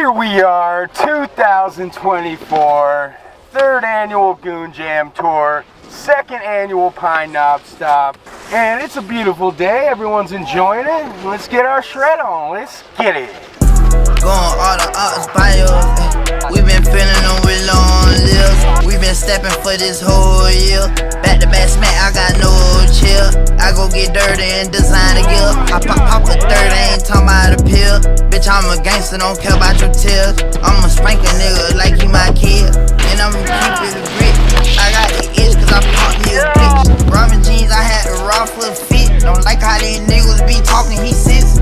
Here we are, 2024, third annual Goon Jam Tour, second annual Pine Knob Stop, and it's a beautiful day. Everyone's enjoying it. Let's get our shred on. Let's get it. Going all the arts bios. We've been feeling them with long lives. We've been stepping for this whole year. Back to back smack, I got no chill. I go get dirty and design a gear. I pop a third, I ain't talking about a pill. Bitch, I'm a gangster, don't care about your tears. I'ma spank a nigga like he my kid. And I'ma keep it a brick. I got the itch cause I popped me a bitch. Robin jeans, I had the raw for a fit. Don't like how these niggas be talking, he sits.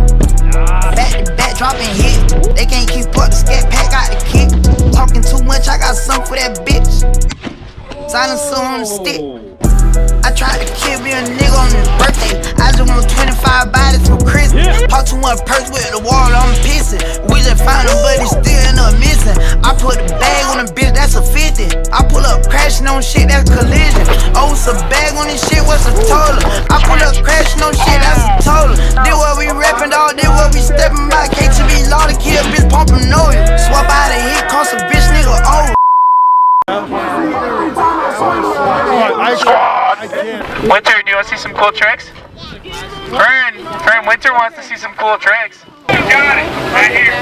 Back to back, dropping hit. They can't keep up the scat pack, got the kick. Talking too much, I got something for that bitch. Silencer on the stick. I tried to kill me a nigga on his birthday. I just want 25 bodies for Christmas. Pop to one purse with the wall, I'm pissing. We just found him, but he still end up missing. I put the bag on the bitch, that's a 50. I pull up crashing on shit, that's collision. Oh, it's a bag on this shit, what's a total? I pull up crashing on shit, that's a total. Did what we rapping, dog, did what we stepping by. KTB law to kill, bitch, pumping noise. Swap out a hit, cost a bitch nigga over. Winter, do you want to see some cool tricks? Fern, Winter wants to see some cool tricks. You got it, right here.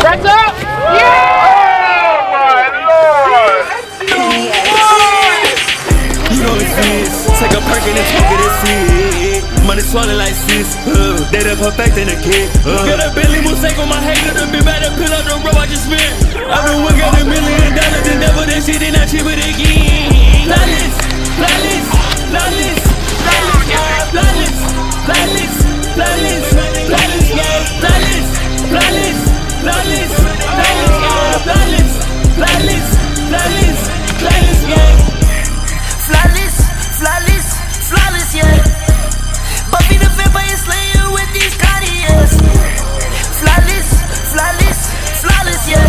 Press up! Yeah! Oh my lord! You know it's this. Take a perk and talk it and see. Money swallowed like sis. They done perfecting the kid. Got a Billy Mosaic on my head, got a big bad pill up the road I just spent. Everyone got $1 million, then never that shit, they not cheap it again. Flawless, flawless, flawless, flawless, flawless, flawless, flawless, flawless, flawless, flawless, flawless, flawless, flawless, flawless, yeah. Flawless, flawless, flawless, yeah. Buffy the Vampire Slayer with these Cartiers. Flawless, flawless, flawless, yeah.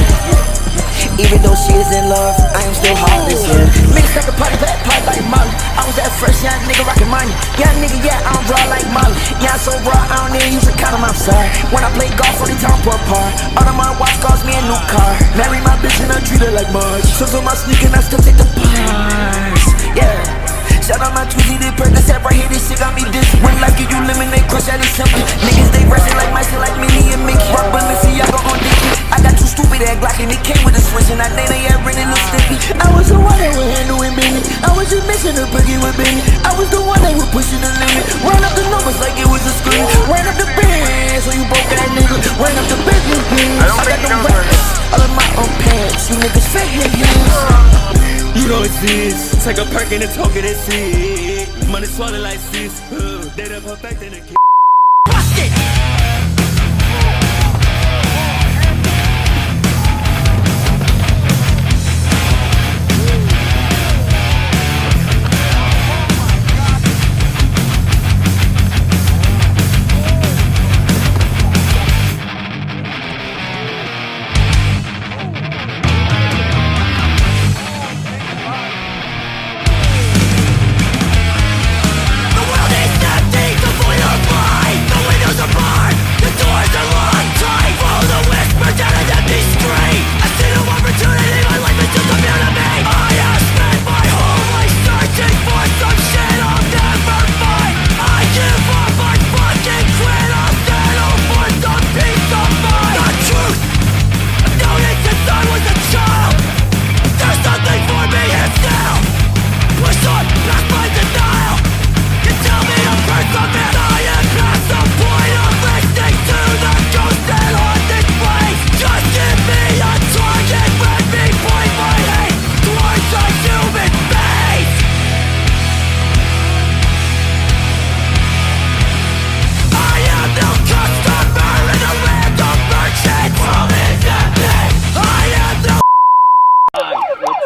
Even though she is in love, I am still heartless, yeah. Niggas like a party back, party like Molly. I was that fresh young nigga rockin' money. Yeah, nigga, yeah, I'm raw like Molly. Yeah, I'm so raw, I don't even use a condom outside. When I play golf, all the time for a par. All of my watch cost me a new car. Marry my bitch and I treat her like Marge. So on my sneaker and I still take the bars, yeah. Shout out my Tweezy, they Percocet right here, this shit got me this. When life give you lemonade, crush that is simple. Niggas, they rushing like mice, like Minnie and Mickey. Rock Balenciaga on Dickie. I got too stupid at Glock and it came with a switch. And I named it, yeah, renting the sticky. I was the one that would handle with Benny. I was just missing a boogie with Benny. I was the one that would push it the limit. Run up the numbers like it was a screen. Ran up the band, so you broke that nigga. Ran up the business beans. I got them records, all of my own pants. You niggas fake heavies. You know it's this. Take a perk and talk it and see. Money swallowed like sis. They done perfecting the kid. Bust it!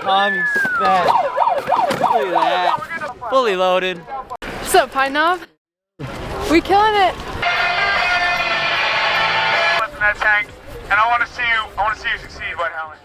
Tommy's fat. Look at that. Fully loaded. What's up, Pine Knob? We killing it. In that tank, and I want to see you succeed, White Helmet.